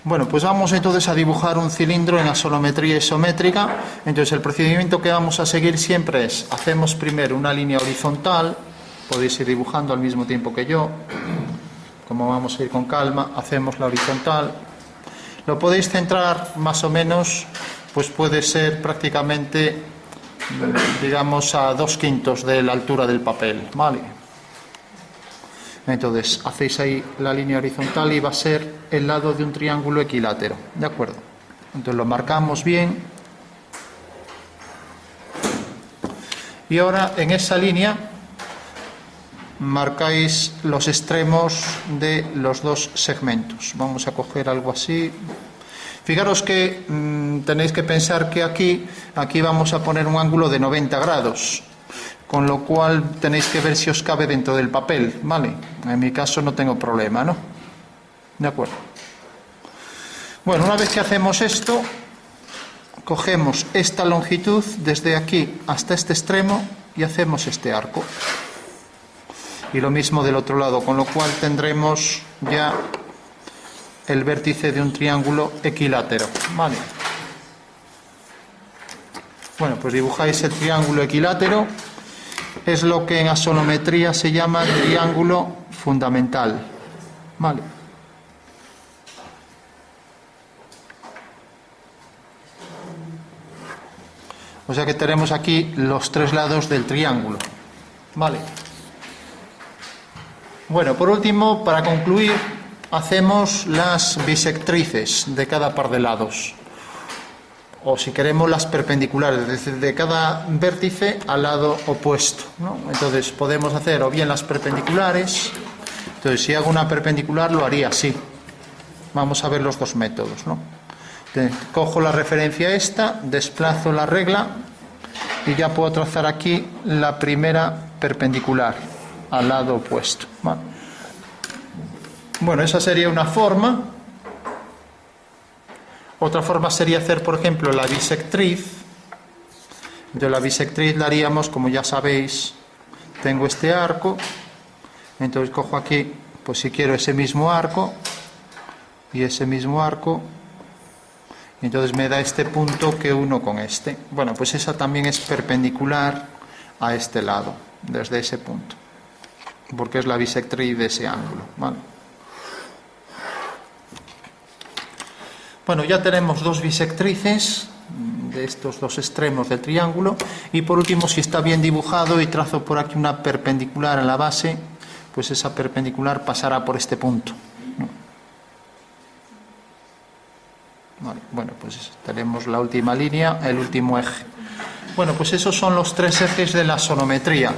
Bueno, pues vamos entonces a dibujar un cilindro en asonometría isométrica. Entonces el procedimiento que vamos a seguir siempre es, hacemos primero una línea horizontal, podéis ir dibujando al mismo tiempo que yo, como vamos a ir con calma, hacemos la horizontal. Lo podéis centrar más o menos, pues puede ser prácticamente, digamos, a 2/5 de la altura del papel, ¿vale? Entonces, hacéis ahí la línea horizontal y va a ser el lado de un triángulo equilátero, ¿de acuerdo? Entonces lo marcamos bien. Y ahora en esa línea marcáis los extremos de los dos segmentos. Vamos a coger algo así. Fijaros que tenéis que pensar que aquí vamos a poner un ángulo de 90 grados. Con lo cual tenéis que ver si os cabe dentro del papel, ¿vale? En mi caso no tengo problema, ¿no? De acuerdo. Bueno, una vez que hacemos esto, cogemos esta longitud desde aquí hasta este extremo y hacemos este arco. Y lo mismo del otro lado, con lo cual tendremos ya el vértice de un triángulo equilátero, ¿vale? Bueno, pues dibujáis el triángulo equilátero. Es lo que en asonometría se llama triángulo fundamental, ¿vale? O sea que tenemos aquí los tres lados del triángulo, ¿vale? Bueno, por último, para concluir, hacemos las bisectrices de cada par de lados. O si queremos las perpendiculares, es decir, de cada vértice al lado opuesto, ¿no? Entonces podemos hacer o bien las perpendiculares. Entonces si hago una perpendicular lo haría así. Vamos a ver los dos métodos, ¿no? Entonces, cojo la referencia esta, desplazo la regla y ya puedo trazar aquí la primera perpendicular al lado opuesto, ¿vale? Bueno, esa sería una forma. Otra forma sería hacer, por ejemplo, la bisectriz. Entonces la bisectriz la haríamos, como ya sabéis, tengo este arco, entonces cojo aquí, pues si quiero ese mismo arco y ese mismo arco, y entonces me da este punto que uno con este. Bueno, pues esa también es perpendicular a este lado, desde ese punto, porque es la bisectriz de ese ángulo, ¿vale? Bueno, ya tenemos dos bisectrices de estos dos extremos del triángulo y por último, si está bien dibujado y trazo por aquí una perpendicular a la base, pues esa perpendicular pasará por este punto, ¿no? Vale, bueno, pues tenemos la última línea, el último eje. Bueno, pues esos son los tres ejes de la sonometría,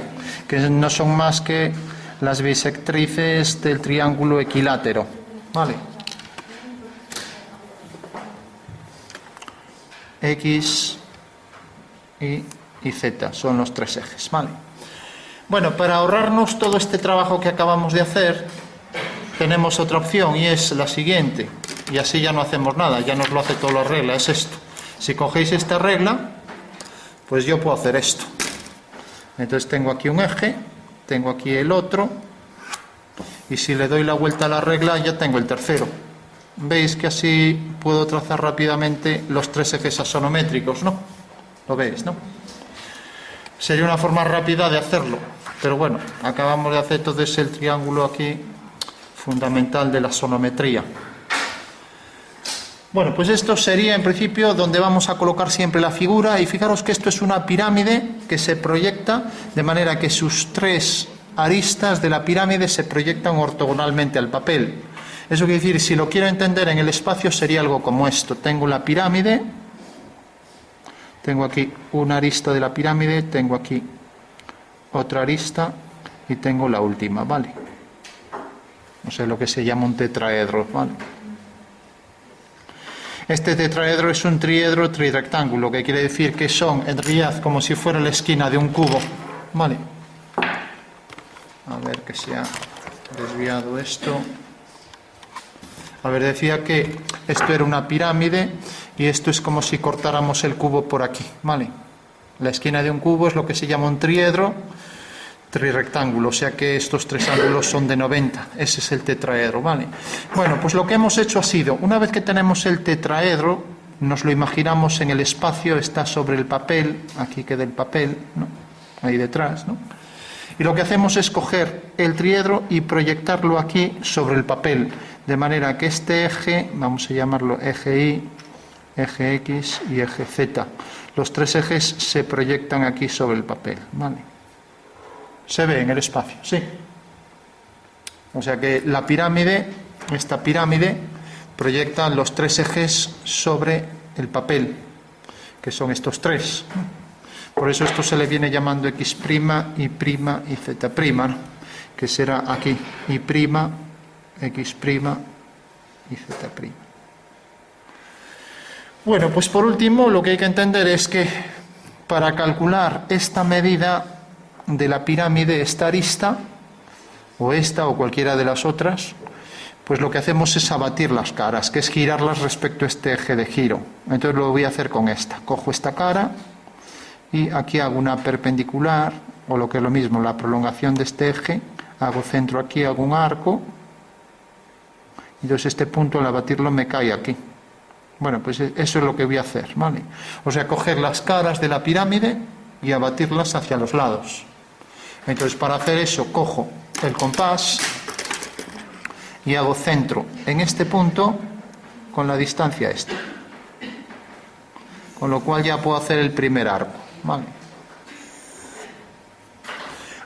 que no son más que las bisectrices del triángulo equilátero, ¿vale? X, Y y Z son los tres ejes, ¿vale? Bueno, para ahorrarnos todo este trabajo que acabamos de hacer, tenemos otra opción y es la siguiente, y así ya no hacemos nada, ya nos lo hace toda la regla, es esto. Si cogéis esta regla, pues yo puedo hacer esto. Entonces tengo aquí un eje, tengo aquí el otro, y si le doy la vuelta a la regla ya tengo el tercero. Veis que así puedo trazar rápidamente los tres ejes asonométricos, ¿no? Lo veis, ¿no? Sería una forma rápida de hacerlo, pero bueno, acabamos de hacer entonces el triángulo aquí fundamental de la sonometría. Bueno, pues esto sería en principio donde vamos a colocar siempre la figura, y fijaros que esto es una pirámide que se proyecta de manera que sus tres aristas de la pirámide se proyectan ortogonalmente al papel. Eso quiere decir, si lo quiero entender en el espacio, sería algo como esto. Tengo la pirámide, tengo aquí una arista de la pirámide, tengo aquí otra arista y tengo la última, ¿vale? No sé, lo que se llama un tetraedro, ¿vale? Este tetraedro es un triedro trirectángulo, que quiere decir que son en realidad como si fuera la esquina de un cubo, ¿vale? A ver que se ha desviado esto. A ver, decía que esto era una pirámide y esto es como si cortáramos el cubo por aquí, ¿vale? La esquina de un cubo es lo que se llama un triedro. trirrectángulo, o sea que estos tres ángulos son de 90. Ese es el tetraedro, ¿vale? Bueno, pues lo que hemos hecho ha sido, una vez que tenemos el tetraedro, nos lo imaginamos en el espacio, está sobre el papel, aquí queda el papel, ¿no? Ahí detrás, ¿no? Y lo que hacemos es coger el triedro y proyectarlo aquí sobre el papel, de manera que este eje, vamos a llamarlo eje Y, eje X y eje Z, los tres ejes se proyectan aquí sobre el papel, ¿vale? Se ve en el espacio, sí. O sea que la pirámide, esta pirámide, proyecta los tres ejes sobre el papel, que son estos tres. Por eso esto se le viene llamando X', Y' y Z', ¿no? Que será aquí, Y', X' y Z'. Bueno, pues por último, lo que hay que entender es que para calcular esta medida de la pirámide, esta arista, o esta o cualquiera de las otras, pues lo que hacemos es abatir las caras, que es girarlas respecto a este eje de giro. Entonces lo voy a hacer con esta. Cojo esta cara y aquí hago una perpendicular, o lo que es lo mismo, la prolongación de este eje, hago centro aquí, hago un arco, y entonces este punto al abatirlo me cae aquí. Bueno, pues eso es lo que voy a hacer, ¿vale? O sea, coger las caras de la pirámide y abatirlas hacia los lados. Entonces, para hacer eso, cojo el compás y hago centro en este punto con la distancia esta. Con lo cual ya puedo hacer el primer arco, ¿vale?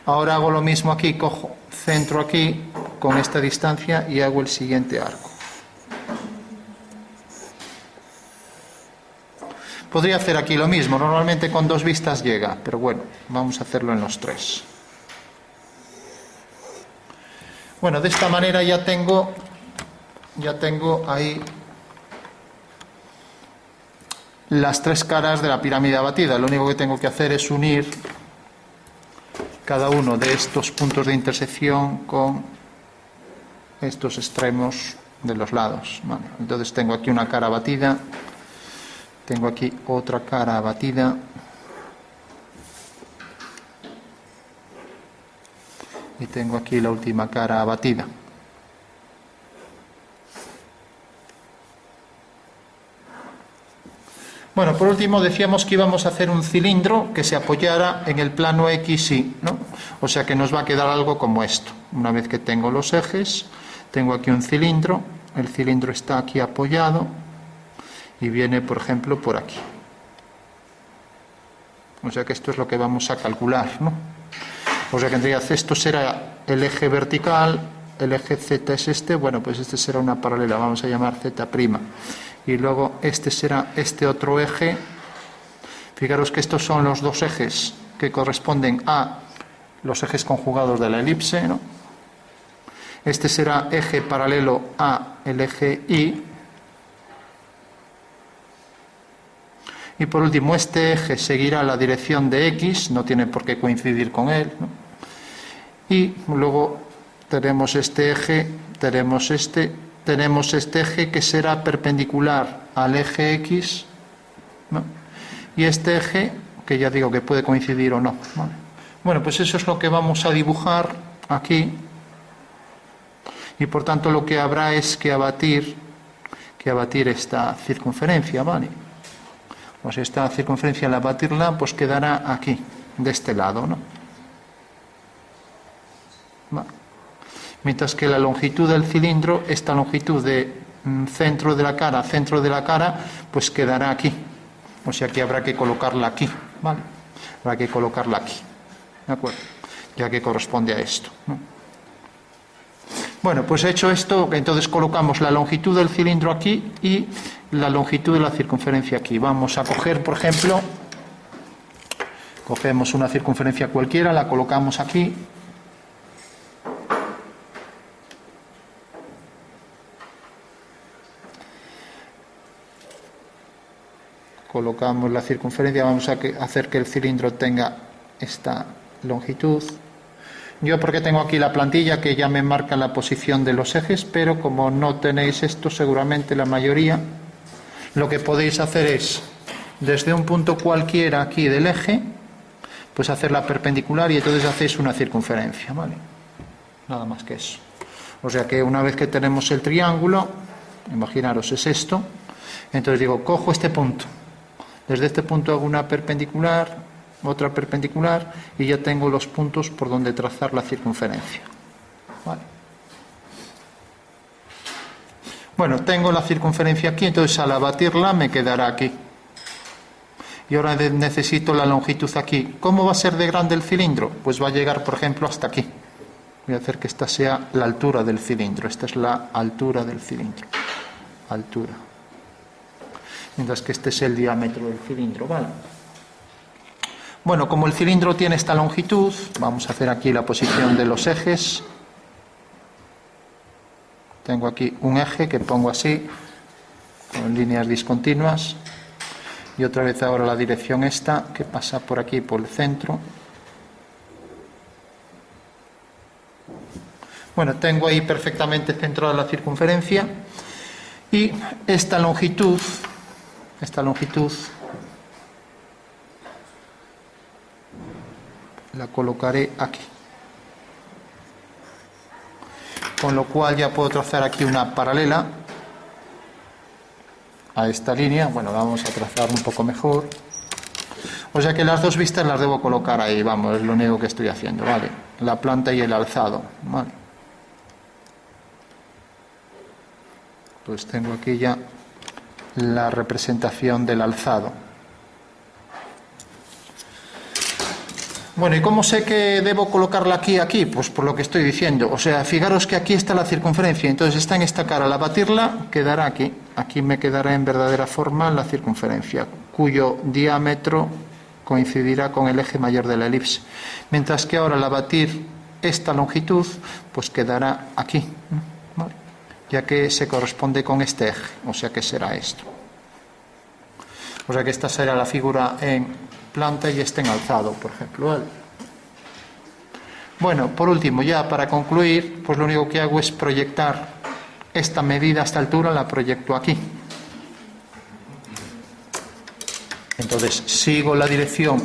Ahora hago lo mismo aquí, cojo centro aquí con esta distancia y hago el siguiente arco. Podría hacer aquí lo mismo, normalmente con dos vistas llega, pero bueno, vamos a hacerlo en los tres. Bueno, de esta manera ya tengo ahí las tres caras de la pirámide abatida. Lo único que tengo que hacer es unir cada uno de estos puntos de intersección con estos extremos de los lados. Vale, entonces tengo aquí una cara abatida, tengo aquí otra cara abatida, y tengo aquí la última cara abatida. Bueno, por último decíamos que íbamos a hacer un cilindro que se apoyara en el plano X, Y, ¿no? O sea que nos va a quedar algo como esto. Una vez que tengo los ejes, tengo aquí un cilindro, el cilindro está aquí apoyado y viene, por ejemplo, por aquí. O sea que esto es lo que vamos a calcular, ¿no? O sea que en realidad esto será el eje vertical, el eje Z es este, bueno, pues este será una paralela, vamos a llamar Z'. Y luego este será este otro eje. Fijaros que estos son los dos ejes que corresponden a los ejes conjugados de la elipse, ¿no? Este será eje paralelo a el eje Y. Y por último, este eje seguirá la dirección de X, no tiene por qué coincidir con él, ¿no? Y luego tenemos este eje, tenemos este eje que será perpendicular al eje X, ¿no? Y este eje, que ya digo que puede coincidir o no, ¿vale? Bueno, pues eso es lo que vamos a dibujar aquí, y por tanto lo que habrá es que abatir esta circunferencia, ¿vale? Pues esta circunferencia, al abatirla, pues quedará aquí, de este lado, ¿no? Vale. Mientras que la longitud del cilindro, esta longitud de centro de la cara, pues quedará aquí. O sea que habrá que colocarla aquí, ¿vale? Habrá que colocarla aquí, ¿de acuerdo? Ya que corresponde a esto, ¿no? Bueno, pues hecho esto, entonces colocamos la longitud del cilindro aquí y la longitud de la circunferencia aquí. Vamos a coger, por ejemplo, cogemos una circunferencia cualquiera, la colocamos aquí. Colocamos la circunferencia, vamos a hacer que el cilindro tenga esta longitud. Yo porque tengo aquí la plantilla que ya me marca la posición de los ejes, pero como no tenéis esto, seguramente la mayoría, lo que podéis hacer es, desde un punto cualquiera aquí del eje, pues hacer la perpendicular y entonces hacéis una circunferencia, ¿vale? Nada más que eso. O sea que una vez que tenemos el triángulo, imaginaros es esto, entonces digo, cojo este punto, desde este punto hago una perpendicular, otra perpendicular y ya tengo los puntos por donde trazar la circunferencia, ¿vale? Bueno, tengo la circunferencia aquí, entonces al abatirla me quedará aquí. Y ahora necesito la longitud aquí. ¿Cómo va a ser de grande el cilindro? Pues va a llegar, por ejemplo, hasta aquí. Voy a hacer que esta sea la altura del cilindro. Esta es la altura del cilindro. Altura. Mientras que este es el diámetro del cilindro, ¿vale? Bueno, como el cilindro tiene esta longitud, vamos a hacer aquí la posición de los ejes. Tengo aquí un eje que pongo así, con líneas discontinuas. Y otra vez ahora la dirección esta, que pasa por aquí, por el centro. Bueno, tengo ahí perfectamente centrada la circunferencia. Y esta longitud la colocaré aquí. Con lo cual ya puedo trazar aquí una paralela a esta línea. Bueno, la vamos a trazar un poco mejor. O sea que las dos vistas las debo colocar ahí, vamos, es lo único que estoy haciendo, ¿vale? La planta y el alzado, ¿vale? Pues tengo aquí ya la representación del alzado. Bueno, ¿y cómo sé que debo colocarla aquí? Pues por lo que estoy diciendo. O sea, fijaros que aquí está la circunferencia, entonces está en esta cara. Al abatirla, quedará aquí. Aquí me quedará en verdadera forma la circunferencia, cuyo diámetro coincidirá con el eje mayor de la elipse. Mientras que ahora al abatir esta longitud, pues quedará aquí, ¿vale? Ya que se corresponde con este eje, o sea que será esto. O sea que esta será la figura en planta y este en alzado, por ejemplo, ¿vale? Bueno, por último, ya para concluir, pues lo único que hago es proyectar esta medida a esta altura, la proyecto aquí. Entonces sigo la dirección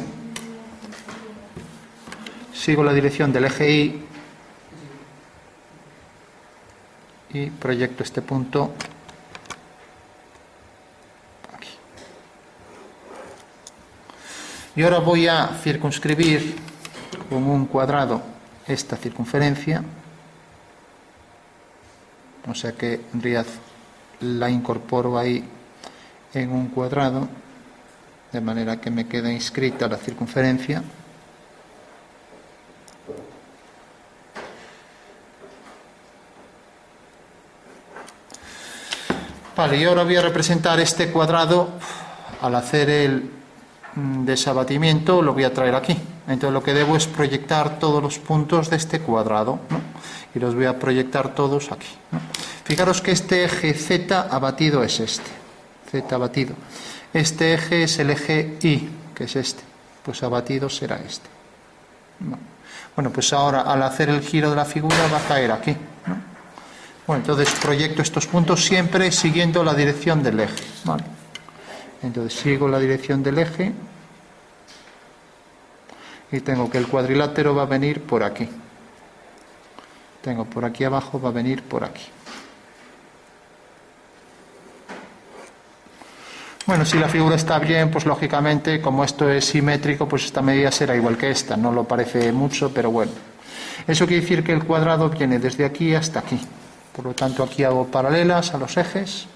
del eje y proyecto este punto aquí. Y ahora voy a circunscribir con un cuadrado esta circunferencia, o sea que en realidad la incorporo ahí en un cuadrado, de manera que me queda inscrita la circunferencia. Vale, y ahora voy a representar este cuadrado. Al hacer el desabatimiento lo voy a traer aquí. Entonces lo que debo es proyectar todos los puntos de este cuadrado, ¿no? Y los voy a proyectar todos aquí, ¿no? Fijaros que este eje Z abatido es este. Z abatido. Este eje es el eje Y, que es este. Pues abatido será este. Bueno, pues ahora al hacer el giro de la figura va a caer aquí, ¿no? Bueno, entonces proyecto estos puntos siempre siguiendo la dirección del eje, ¿vale? Entonces sigo la dirección del eje y tengo que el cuadrilátero va a venir por aquí. Tengo por aquí abajo, va a venir por aquí. Bueno, si la figura está bien, pues lógicamente, como esto es simétrico, pues esta medida será igual que esta. No lo parece mucho, pero bueno. Eso quiere decir que el cuadrado viene desde aquí hasta aquí. Por lo tanto, aquí hago paralelas a los ejes.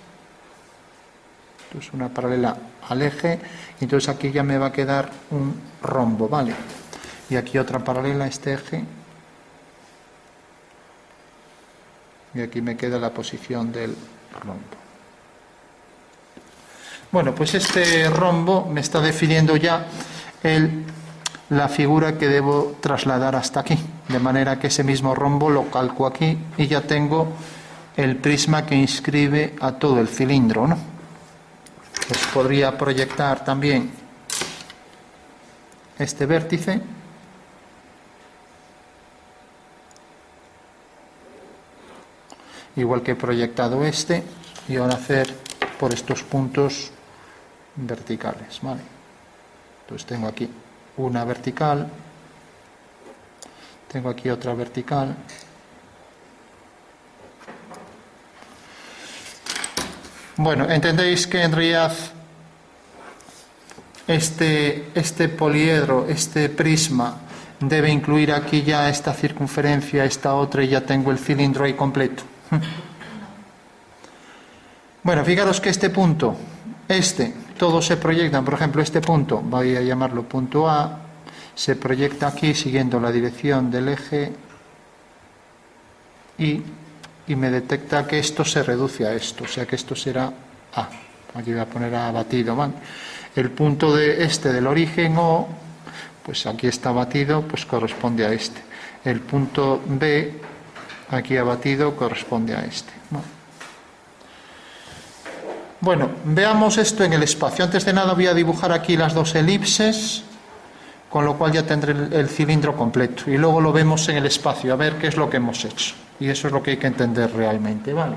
Entonces, una paralela al eje. Y entonces aquí ya me va a quedar un rombo, ¿vale? Y aquí otra paralela a este eje. Y aquí me queda la posición del rombo. Bueno, pues este rombo me está definiendo ya la figura que debo trasladar hasta aquí. De manera que ese mismo rombo lo calco aquí y ya tengo el prisma que inscribe a todo el cilindro, ¿no? Pues podría proyectar también este vértice. Igual que he proyectado este. Y ahora hacer por estos puntos verticales, ¿vale? Entonces tengo aquí una vertical, tengo aquí otra vertical, bueno, entendéis que en realidad este poliedro, este prisma, debe incluir aquí ya esta circunferencia, esta otra, y ya tengo el cilindro ahí completo. Bueno, fijaros que este punto, todos se proyectan, por ejemplo, este punto, voy a llamarlo punto A, se proyecta aquí siguiendo la dirección del eje y me detecta que esto se reduce a esto, o sea que esto será A. Aquí voy a poner A batido, ¿vale? El punto del origen O, pues aquí está batido, pues corresponde a este. El punto B, aquí abatido, corresponde a este. Bueno, veamos esto en el espacio. Antes de nada voy a dibujar aquí las dos elipses, con lo cual ya tendré el cilindro completo. Y luego lo vemos en el espacio, a ver qué es lo que hemos hecho. Y eso es lo que hay que entender realmente, ¿vale?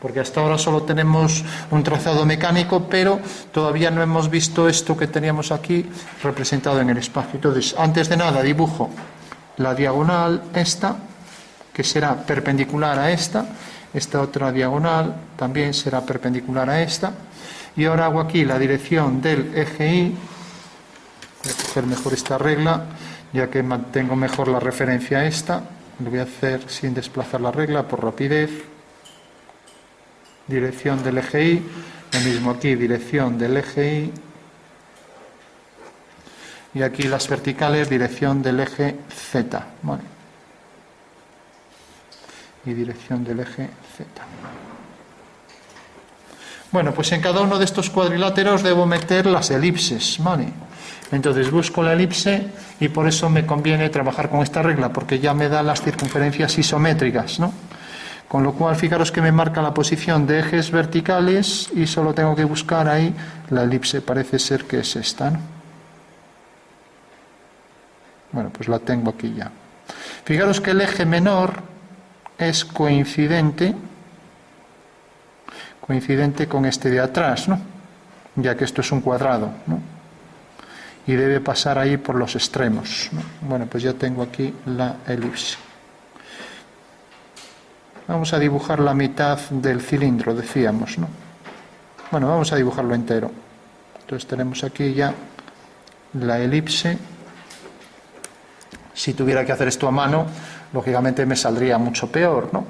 Porque hasta ahora solo tenemos un trazado mecánico, pero todavía no hemos visto esto que teníamos aquí representado en el espacio. Entonces, antes de nada dibujo la diagonal esta, que será perpendicular a esta otra diagonal también será perpendicular a esta, y ahora hago aquí la dirección del eje Y. Voy a coger mejor esta regla, ya que mantengo mejor la referencia a esta. Lo voy a hacer sin desplazar la regla, por rapidez. Dirección del eje Y, lo mismo aquí, dirección del eje Y, y aquí las verticales, dirección del eje Z, ¿vale? Y dirección del eje Z. Bueno, pues en cada uno de estos cuadriláteros debo meter las elipses, ¿vale? Entonces busco la elipse y por eso me conviene trabajar con esta regla, porque ya me da las circunferencias isométricas, ¿no? Con lo cual, fijaros que me marca la posición de ejes verticales y solo tengo que buscar ahí la elipse. Parece ser que es esta, ¿no? Bueno, pues la tengo aquí ya. Fijaros que el eje menor es coincidente con este de atrás, ¿no? Ya que esto es un cuadrado, ¿no? Y debe pasar ahí por los extremos, ¿no? Bueno, pues ya tengo aquí la elipse. Vamos a dibujar la mitad del cilindro, decíamos, ¿no? Bueno, vamos a dibujarlo entero. Entonces tenemos aquí ya la elipse. Si tuviera que hacer esto a mano, lógicamente me saldría mucho peor, ¿no?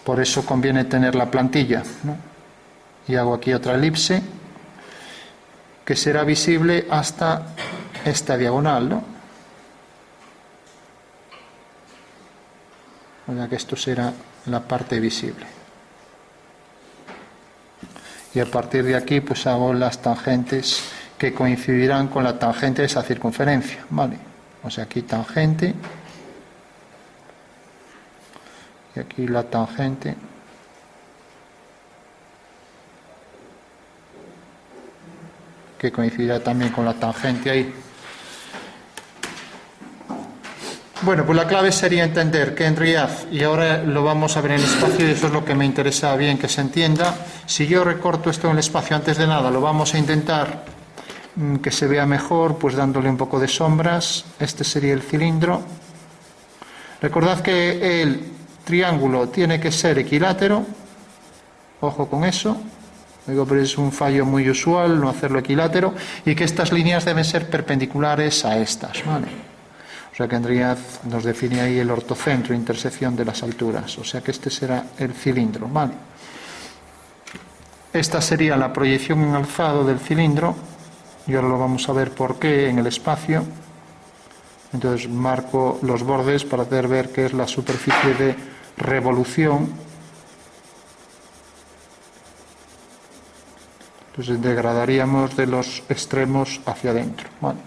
Por eso conviene tener la plantilla, ¿no? Y hago aquí otra elipse que será visible hasta esta diagonal, ¿no? O sea que esto será la parte visible. Y a partir de aquí pues hago las tangentes que coincidirán con la tangente de esa circunferencia, ¿vale? O sea, aquí tangente y aquí la tangente que coincidirá también con la tangente ahí. Bueno, pues la clave sería entender que en realidad, y ahora lo vamos a ver en el espacio y eso es lo que me interesa bien que se entienda, si yo recorto esto en el espacio, antes de nada lo vamos a intentar que se vea mejor, pues dándole un poco de sombras. Este sería el cilindro. Recordad que el triángulo tiene que ser equilátero, ojo con eso, digo, pero es un fallo muy usual no hacerlo equilátero, y que estas líneas deben ser perpendiculares a estas, ¿vale? O sea que en realidad nos define ahí el ortocentro, intersección de las alturas. O sea que este será el cilindro, ¿vale? Esta sería la proyección en alzado del cilindro. Y ahora lo vamos a ver por qué en el espacio. Entonces marco los bordes para hacer ver qué es la superficie de revolución. Entonces degradaríamos de los extremos hacia adentro, ¿vale?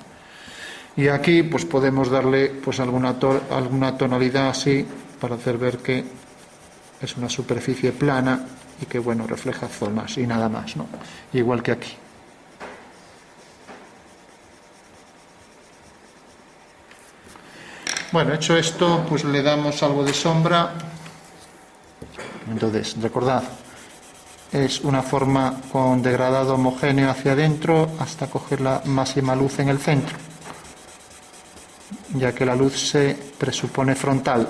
Y aquí pues podemos darle pues alguna tonalidad así para hacer ver que es una superficie plana y que bueno, refleja zonas y nada más, ¿no? Igual que aquí. Bueno, hecho esto, pues le damos algo de sombra. Entonces, recordad, es una forma con degradado homogéneo hacia adentro hasta coger la máxima luz en el centro. ya que la luz se presupone frontal.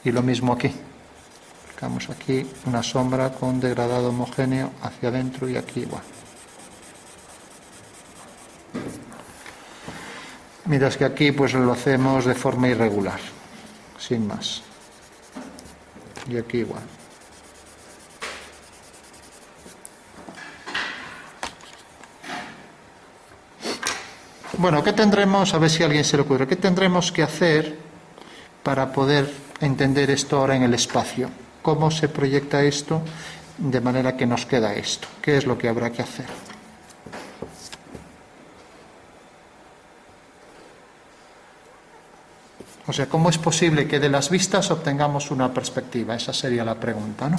Y lo mismo aquí. Aplicamos aquí una sombra con degradado homogéneo hacia adentro y aquí igual. Mientras que aquí pues lo hacemos de forma irregular, sin más. Y aquí igual. Bueno, ¿qué tendremos? A ver si a alguien se le ocurre. ¿Qué tendremos que hacer para poder entender esto ahora en el espacio? ¿Cómo se proyecta esto de manera que nos queda esto? ¿Qué es lo que habrá que hacer? O sea, ¿cómo es posible que de las vistas obtengamos una perspectiva? Esa sería la pregunta, ¿no?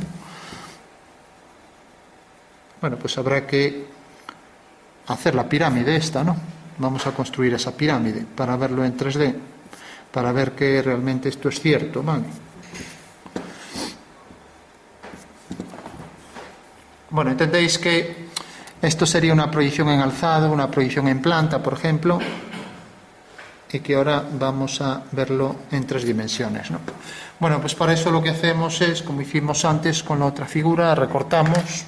Bueno, pues habrá que hacer la pirámide esta, ¿no? Vamos a construir esa pirámide para verlo en 3D, para ver que realmente esto es cierto, ¿vale? Bueno, entendéis que esto sería una proyección en alzado, una proyección en planta, por ejemplo, y que ahora vamos a verlo en 3 dimensiones, ¿no? Bueno, pues para eso lo que hacemos es, como hicimos antes con la otra figura, recortamos.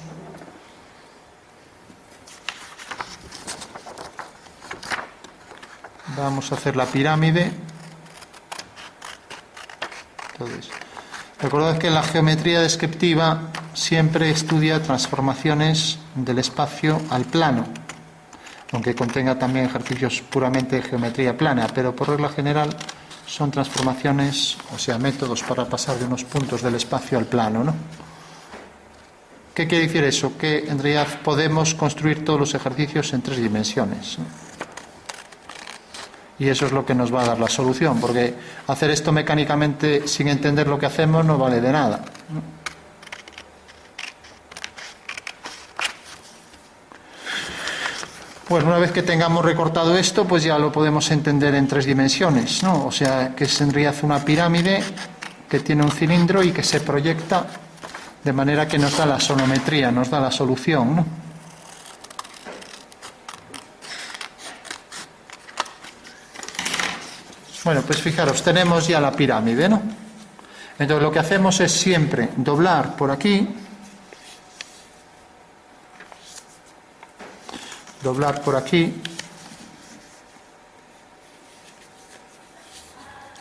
Vamos a hacer la pirámide. Entonces, recordad que la geometría descriptiva siempre estudia transformaciones del espacio al plano, aunque contenga también ejercicios puramente de geometría plana, pero por regla general son transformaciones, o sea, métodos para pasar de unos puntos del espacio al plano, ¿no? ¿Qué quiere decir eso? Que en realidad podemos construir todos los ejercicios en 3 dimensiones, ¿no? Y eso es lo que nos va a dar la solución, porque hacer esto mecánicamente sin entender lo que hacemos no vale de nada, ¿no? Bueno, una vez que tengamos recortado esto, pues ya lo podemos entender en 3 dimensiones, ¿no? O sea, que es en realidad una pirámide que tiene un cilindro y que se proyecta de manera que nos da la sonometría, nos da la solución, ¿no? Bueno, pues fijaros, tenemos ya la pirámide, ¿no? Entonces lo que hacemos es siempre doblar por aquí, doblar por aquí,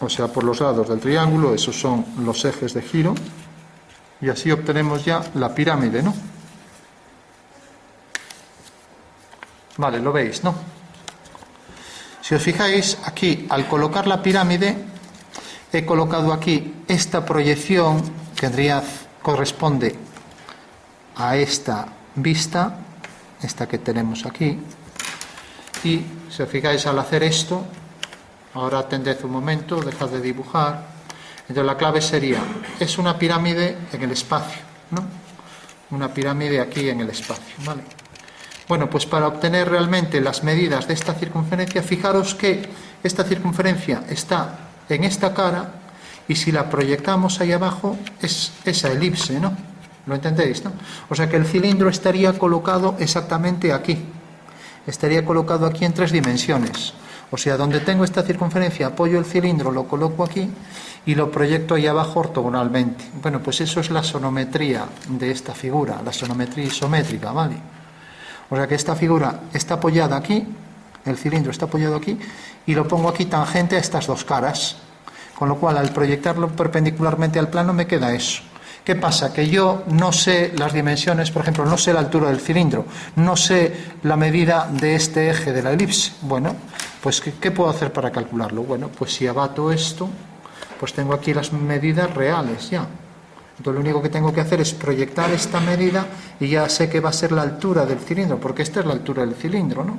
o sea, por los lados del triángulo, esos son los ejes de giro, y así obtenemos ya la pirámide, ¿no? Vale, lo veis, ¿no? Si os fijáis, aquí, al colocar la pirámide, he colocado aquí esta proyección, que en realidad corresponde a esta vista, esta que tenemos aquí, y si os fijáis, al hacer esto, ahora atended un momento, dejad de dibujar, entonces la clave sería, es una pirámide en el espacio, ¿no? Una pirámide aquí en el espacio, ¿vale? Bueno, pues para obtener realmente las medidas de esta circunferencia, fijaros que esta circunferencia está en esta cara y si la proyectamos ahí abajo es esa elipse, ¿no? ¿Lo entendéis, no? O sea que el cilindro estaría colocado exactamente aquí. Estaría colocado aquí en 3 dimensiones. O sea, donde tengo esta circunferencia, apoyo el cilindro, lo coloco aquí y lo proyecto ahí abajo ortogonalmente. Bueno, pues eso es la sonometría de esta figura, la sonometría isométrica, ¿vale? O sea que esta figura está apoyada aquí, el cilindro está apoyado aquí, y lo pongo aquí tangente a estas 2 caras. Con lo cual, al proyectarlo perpendicularmente al plano, me queda eso. ¿Qué pasa? Que yo no sé las dimensiones, por ejemplo, no sé la altura del cilindro, no sé la medida de este eje de la elipse. Bueno, pues ¿qué puedo hacer para calcularlo? Bueno, pues si abato esto, pues tengo aquí las medidas reales ya. Entonces lo único que tengo que hacer es proyectar esta medida y ya sé que va a ser la altura del cilindro, porque esta es la altura del cilindro, ¿no?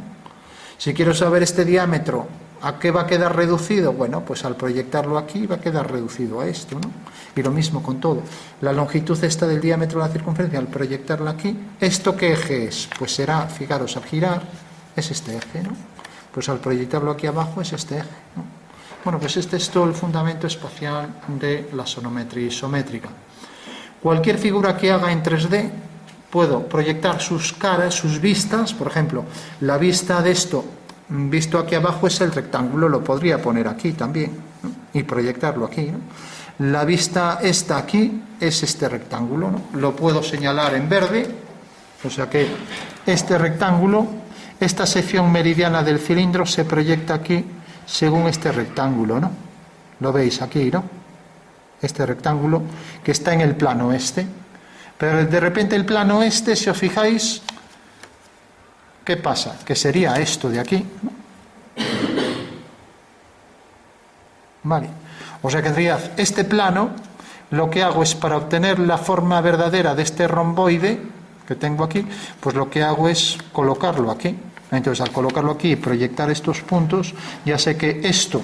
Si quiero saber este diámetro, ¿a qué va a quedar reducido? Bueno, pues al proyectarlo aquí va a quedar reducido a esto, ¿no? Y lo mismo con todo. La longitud esta del diámetro de la circunferencia, al proyectarla aquí, ¿esto qué eje es? Pues será, fijaros, al girar, es este eje, ¿no? Pues al proyectarlo aquí abajo es este eje, ¿no? Bueno, pues este es todo el fundamento espacial de la sonometría isométrica. Cualquier figura que haga en 3D, puedo proyectar sus caras, sus vistas, por ejemplo, la vista de esto visto aquí abajo es el rectángulo, lo podría poner aquí también, ¿no? Y proyectarlo aquí, ¿no? La vista esta aquí es este rectángulo, ¿no? Lo puedo señalar en verde, o sea que este rectángulo, esta sección meridiana del cilindro se proyecta aquí según este rectángulo, ¿no? Lo veis aquí, ¿no? Este rectángulo que está en el plano este. Pero de repente el plano este, si os fijáis, ¿qué pasa? Que sería esto de aquí, ¿no? Vale. O sea que en realidad este plano, lo que hago es, para obtener la forma verdadera de este romboide que tengo aquí, pues lo que hago es colocarlo aquí. Entonces, al colocarlo aquí y proyectar estos puntos, ya sé que esto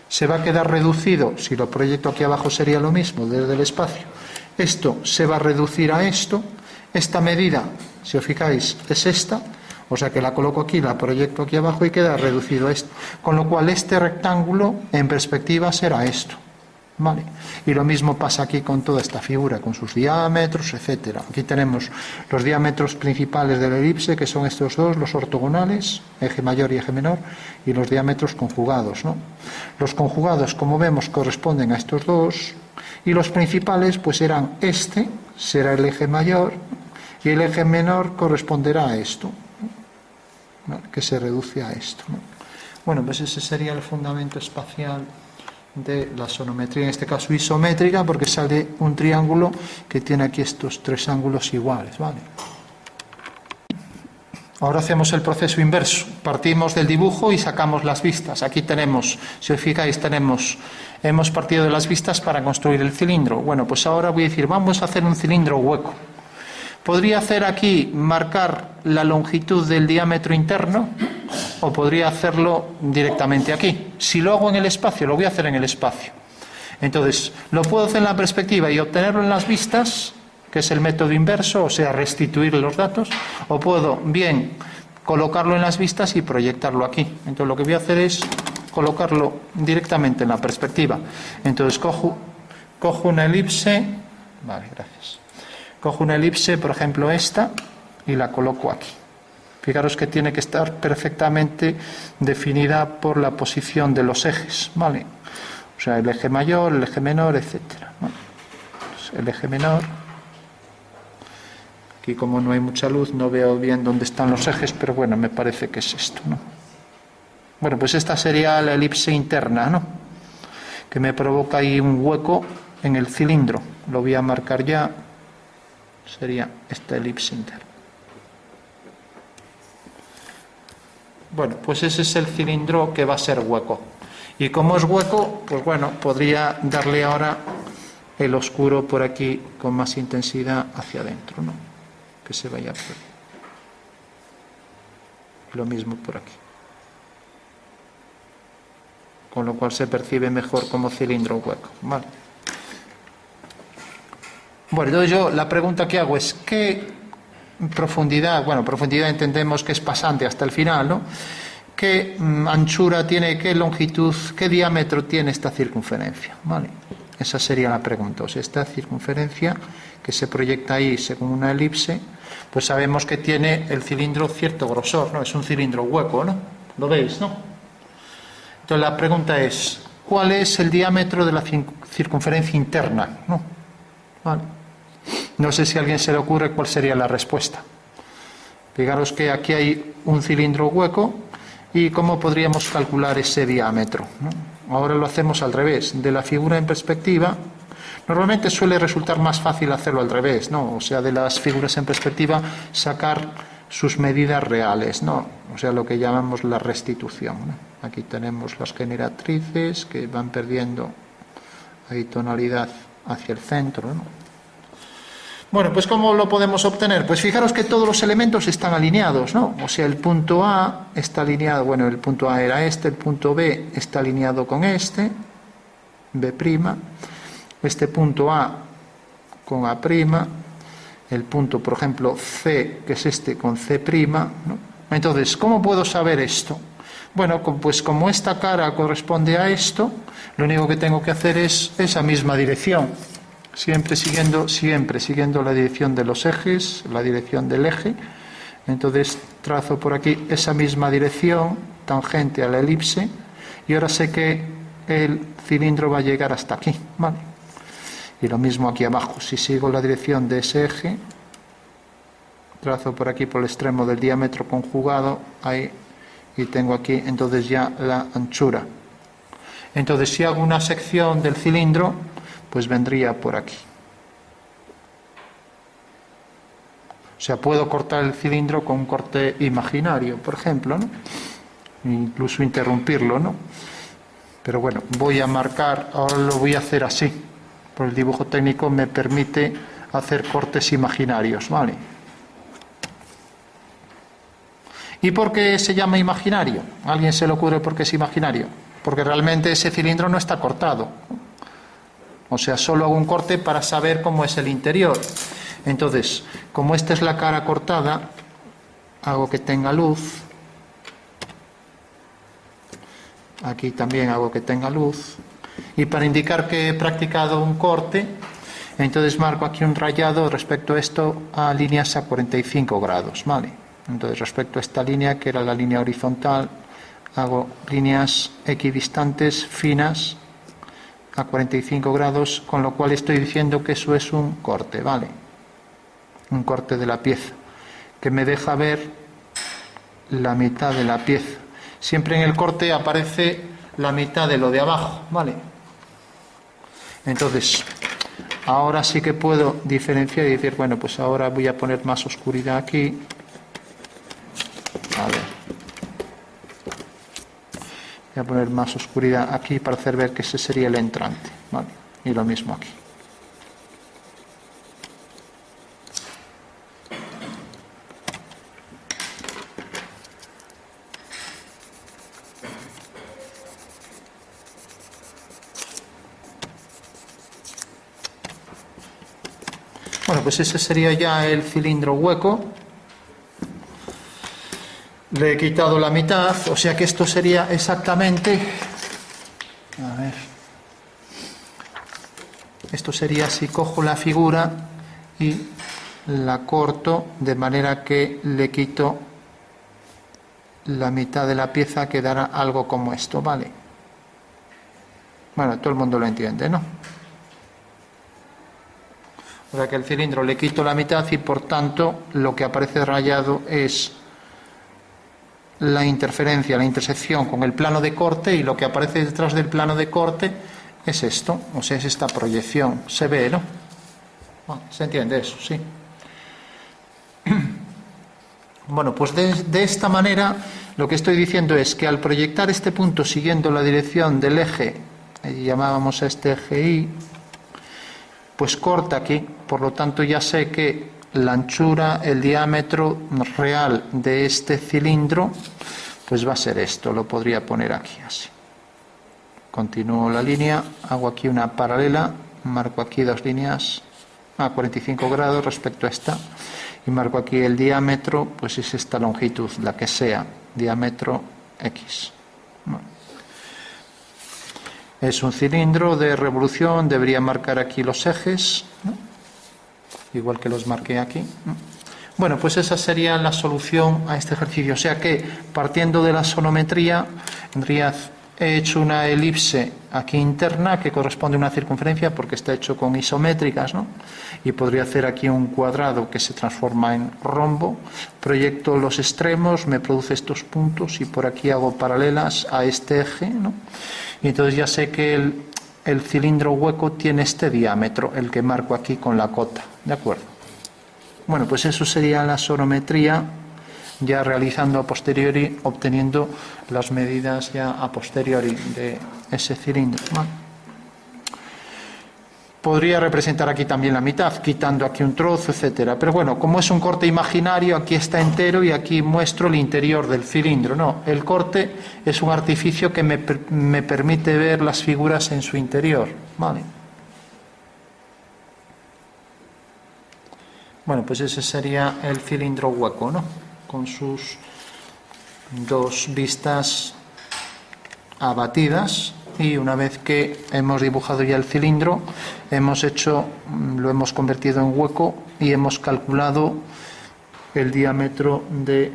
se va a quedar reducido. Si lo proyecto aquí abajo sería lo mismo desde el espacio. Esto se va a reducir a esto. Esta medida, si os fijáis, es esta. O sea que la coloco aquí, la proyecto aquí abajo y queda reducido a esto. Con lo cual este rectángulo en perspectiva será esto. ¿Vale? Y lo mismo pasa aquí con toda esta figura, con sus diámetros, etcétera. Aquí tenemos los diámetros principales de la elipse, que son estos dos, los ortogonales, eje mayor y eje menor, y los diámetros conjugados, ¿no? Los conjugados, como vemos, corresponden a estos dos, y los principales pues serán este, será el eje mayor, y el eje menor corresponderá a esto, ¿no? Que se reduce a esto, ¿no? Bueno, pues ese sería el fundamento espacial de la sonometría, en este caso isométrica, porque sale un triángulo que tiene aquí estos tres ángulos iguales, ¿vale? Ahora hacemos el proceso inverso. Partimos del dibujo y sacamos las vistas. Aquí tenemos, si os fijáis, hemos partido de las vistas para construir el cilindro. Bueno, pues ahora voy a decir, vamos a hacer un cilindro hueco. Podría hacer aquí, marcar la longitud del diámetro interno, o podría hacerlo directamente aquí. Si lo hago en el espacio, lo voy a hacer en el espacio. Entonces, lo puedo hacer en la perspectiva y obtenerlo en las vistas, que es el método inverso, o sea, restituir los datos, o puedo bien colocarlo en las vistas y proyectarlo aquí. Entonces, lo que voy a hacer es colocarlo directamente en la perspectiva. Entonces, cojo una elipse, vale, gracias. Cojo una elipse, por ejemplo esta, y la coloco aquí. Fijaros que tiene que estar perfectamente definida por la posición de los ejes, ¿vale? O sea, el eje mayor, el eje menor, etcétera, ¿vale? Pues el eje menor. Aquí, como no hay mucha luz, no veo bien dónde están los ejes, pero bueno, me parece que es esto, ¿no? Bueno, pues esta sería la elipse interna, ¿no? Que me provoca ahí un hueco en el cilindro. Lo voy a marcar ya. Sería esta elipse interna. Bueno, pues ese es el cilindro que va a ser hueco. Y como es hueco, pues bueno, podría darle ahora el oscuro por aquí con más intensidad hacia adentro, ¿no? Que se vaya por aquí. Lo mismo por aquí. Con lo cual se percibe mejor como cilindro hueco, ¿vale? Bueno, entonces yo la pregunta que hago es ¿qué profundidad? Bueno, profundidad entendemos que es pasante hasta el final, ¿no? ¿Qué anchura tiene, qué longitud, qué diámetro tiene esta circunferencia? ¿Vale? Esa sería la pregunta. O sea, esta circunferencia que se proyecta ahí según una elipse, pues sabemos que tiene el cilindro cierto grosor, ¿no? Es un cilindro hueco, ¿no? ¿Lo veis, no? Entonces la pregunta es ¿cuál es el diámetro de la circunferencia interna? ¿No? Vale. No sé si a alguien se le ocurre cuál sería la respuesta. Fijaros que aquí hay un cilindro hueco y cómo podríamos calcular ese diámetro, ¿no? Ahora lo hacemos al revés. De la figura en perspectiva, normalmente suele resultar más fácil hacerlo al revés, ¿no? O sea, de las figuras en perspectiva sacar sus medidas reales, ¿no? O sea, lo que llamamos la restitución, ¿no? Aquí tenemos las generatrices que van perdiendo ahí tonalidad hacia el centro, ¿no? Bueno, pues ¿cómo lo podemos obtener? Pues fijaros que todos los elementos están alineados, ¿no? O sea, el punto A está alineado, bueno, el punto A era este, el punto B está alineado con este, B', este punto A con A', el punto, por ejemplo, C, que es este, con C', ¿no? Entonces, ¿cómo puedo saber esto? Bueno, pues como esta cara corresponde a esto, lo único que tengo que hacer es esa misma dirección. Siempre siguiendo la dirección de los ejes, la dirección del eje. Entonces trazo por aquí esa misma dirección tangente a la elipse, y ahora sé que el cilindro va a llegar hasta aquí, ¿vale? Y lo mismo aquí abajo, si sigo la dirección de ese eje, trazo por aquí por el extremo del diámetro conjugado, ahí, y tengo aquí entonces ya la anchura. Entonces si hago una sección del cilindro, pues vendría por aquí. O sea, puedo cortar el cilindro con un corte imaginario, por ejemplo, ¿no? Incluso interrumpirlo, ¿no? Pero bueno, voy a marcar, ahora lo voy a hacer así, porque el dibujo técnico me permite hacer cortes imaginarios, ¿vale? ¿Y por qué se llama imaginario? ¿A alguien se le ocurre por qué es imaginario? Porque realmente ese cilindro no está cortado. O sea, solo hago un corte para saber cómo es el interior. Entonces, como esta es la cara cortada, hago que tenga luz. Aquí también hago que tenga luz. Y para indicar que he practicado un corte, entonces marco aquí un rayado respecto a esto a líneas a 45 grados, ¿vale? Entonces, respecto a esta línea, que era la línea horizontal, hago líneas equidistantes, finas, a 45 grados, con lo cual estoy diciendo que eso es un corte, ¿vale? Un corte de la pieza, que me deja ver la mitad de la pieza. Siempre en el corte aparece la mitad de lo de abajo, ¿vale? Entonces, ahora sí que puedo diferenciar y decir, bueno, pues ahora voy a poner más oscuridad aquí. A ver. Voy a poner más oscuridad aquí para hacer ver que ese sería el entrante, ¿vale? Y lo mismo aquí. Bueno, pues ese sería ya el cilindro hueco. Le he quitado la mitad, o sea que esto sería exactamente, a ver, esto sería si cojo la figura y la corto de manera que le quito la mitad de la pieza, quedará algo como esto, ¿vale? Bueno, todo el mundo lo entiende, ¿no? O sea que el cilindro le quito la mitad y por tanto lo que aparece rayado es la interferencia, la intersección con el plano de corte, y lo que aparece detrás del plano de corte es esto, o sea, es esta proyección. Se ve, ¿no? Bueno, ¿se entiende eso? Sí. Bueno, pues de esta manera lo que estoy diciendo es que al proyectar este punto siguiendo la dirección del eje, llamábamos a este eje Y, pues corta aquí, por lo tanto ya sé que la anchura, el diámetro real de este cilindro, pues va a ser esto, lo podría poner aquí así. Continúo la línea, hago aquí una paralela, marco aquí dos líneas a 45 grados respecto a esta, y marco aquí el diámetro, pues es esta longitud, la que sea, diámetro X. Bueno. Es un cilindro de revolución, debería marcar aquí los ejes, ¿no? Igual que los marqué aquí. Bueno, pues esa sería la solución a este ejercicio. O sea que, partiendo de la sonometría, he hecho una elipse aquí interna que corresponde a una circunferencia porque está hecho con isométricas, ¿no? Y podría hacer aquí un cuadrado que se transforma en rombo. Proyecto los extremos, me produce estos puntos y por aquí hago paralelas a este eje, ¿no? Y entonces ya sé que el cilindro hueco tiene este diámetro, el que marco aquí con la cota, ¿de acuerdo? Bueno, pues eso sería la sonometría, ya realizando a posteriori, obteniendo las medidas ya a posteriori de ese cilindro, ¿vale? Podría representar aquí también la mitad, quitando aquí un trozo, etcétera. Pero bueno, como es un corte imaginario, aquí está entero y aquí muestro el interior del cilindro. No, el corte es un artificio que me permite ver las figuras en su interior, ¿vale? Bueno, pues ese sería el cilindro hueco, ¿no? Con sus dos vistas abatidas. Y una vez que hemos dibujado ya el cilindro, lo hemos convertido en hueco y hemos calculado el diámetro de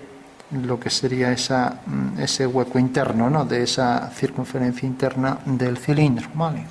lo que sería ese hueco interno, ¿no?, de esa circunferencia interna del cilindro, ¿vale?